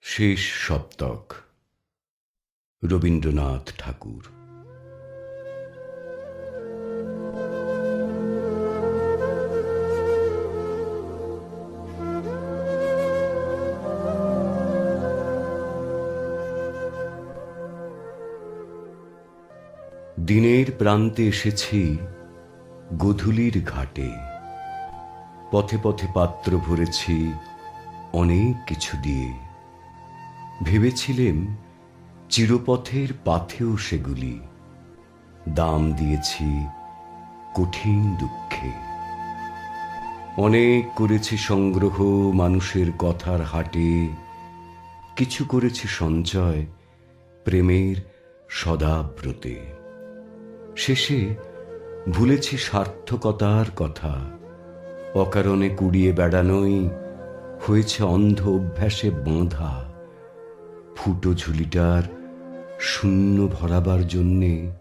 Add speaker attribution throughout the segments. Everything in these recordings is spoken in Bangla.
Speaker 1: শেষ সপ্তক, রবীন্দ্রনাথ ঠাকুর। দিনের প্রান্তে এসেছি গোধূলির ঘাটে। পথে পথে পাত্র ভরেছি অনেক কিছু দিয়ে। ভেবেছিলেম চিরপথের পাথেও সেগুলি। দাম দিয়েছি কঠিন দুঃখে। অনেক করেছি সংগ্রহ মানুষের কথার হাটে। কিছু করেছি সঞ্চয় প্রেমের সদাব্রতে। শেষে ভুলেছি সার্থকতার কথা। অকারণে কুড়িয়ে বেড়ানোই হয়েছে অন্ধ অভ্যাসে বাঁধা। ফুটো ঝুলিটার শূন্য ভরাবার জন্যে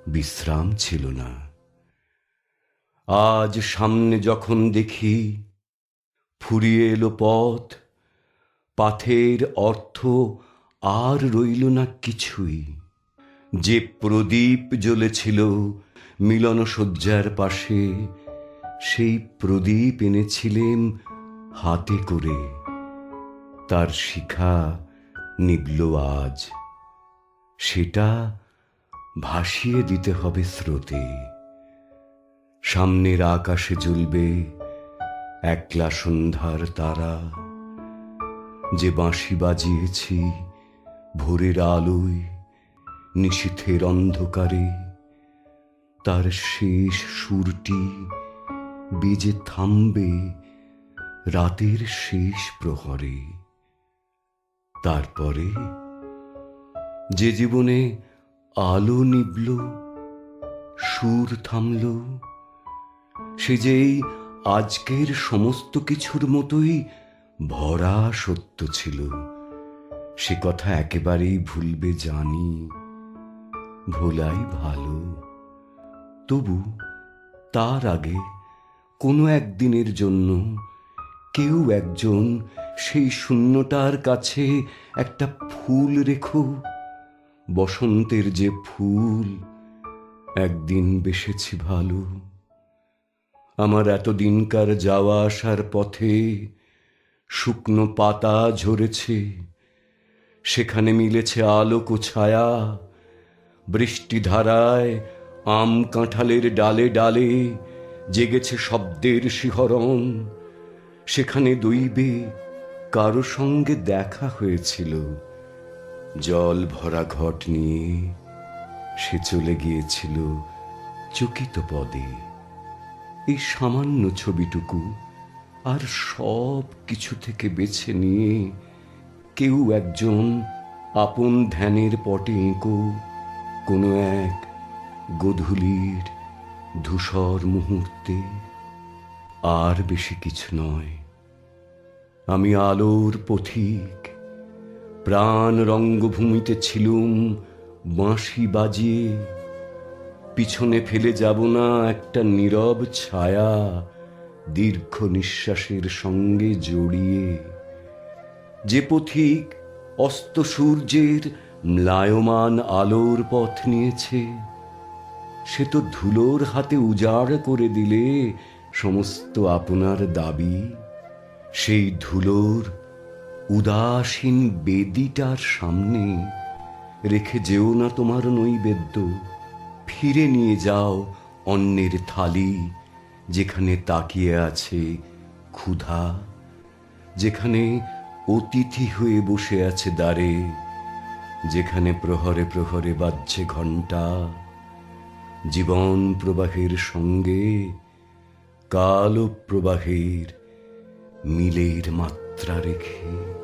Speaker 1: বিশ্রাম ছিল না। আজ সামনে যখন দেখি ফুরিয়ে এলো পথ, পাথের অর্থ আর রইল না কিছুই। যে প্রদীপ জ্বলেছিল মিলন শয্যার পাশে, সেই প্রদীপ এনেছিলেম হাতে করে। তার শিখা নিবল আজ, সেটা ভাসিয়ে দিতে হবে স্রোতে। সামনের আকাশে জ্বলবে একলা সন্ধ্যার তারা। যে বাঁশি বাজিয়েছি ভোরের আলোয় নিশীথের অন্ধকারে, তার শেষ সুরটি বেজে থামবে রাতের শেষ প্রহরে। তারপরে যে জীবনে আলো নিবল, সুর থামল, সে যেই আজকের সমস্ত কিছুর মতোই ভরা সত্য ছিল। সে কথা একেবারেই ভুলবে জানি, ভোলাই ভালো। তবু তার আগে কোনো একদিনের জন্য কেউ একজন সেই শূন্যটার কাছে একটা ফুল রেখো। বসন্তের যে ফুল একদিন বেসেছি ভালো। আমার এতদিনকার যাওয়া আসার পথে শুকনো পাতা ঝরেছে, সেখানে মিলেছে আলোক ও ছায়া। বৃষ্টি ধারায় আম কাঁঠালের ডালে ডালে জেগেছে শব্দের শিহরণ। সেখানে দৈবে কারো সঙ্গে দেখা হয়েছিল। জল ভরা ঘট নিয়ে সে চলে গিয়েছিল চকিত পদে। এই সামান্য ছবিটুকু আর সব কিছু থেকে বেছে নিয়ে কেউ একজন আপন ধ্যানের পটে এঁকো কোনো এক গোধূলির ধূসর মুহূর্তে। আর বেশি কিছু নয়। আমি আলোর পথিক, প্রাণ রঙ্গভূমিতে ছিলুম বাঁশি বাজিয়ে। পিছনে ফেলে যাব না একটা নীরব ছায়া, দীর্ঘ নিঃশ্বাসের সঙ্গে জড়িয়ে। যে পথিক অস্ত সূর্যের ম্লায়মান আলোর পথ নিয়েছে, সে তো ধুলোর হাতে উজাড় করে দিলে সমস্ত আপনার দাবি। সেই ধুলোর উদাসীন বেদিটার সামনে রেখে যেও না তোমার নৈবেদ্য। ফিরে নিয়ে যাও অন্যের থালি, যেখানে তাকিয়ে আছে ক্ষুধা, যেখানে অতিথি হয়ে বসে আছে দ্বারে, যেখানে প্রহরে প্রহরে বাজছে ঘণ্টা। জীবন প্রবাহের সঙ্গে কাল প্রবাহের মিলের মাত্রা রেখে।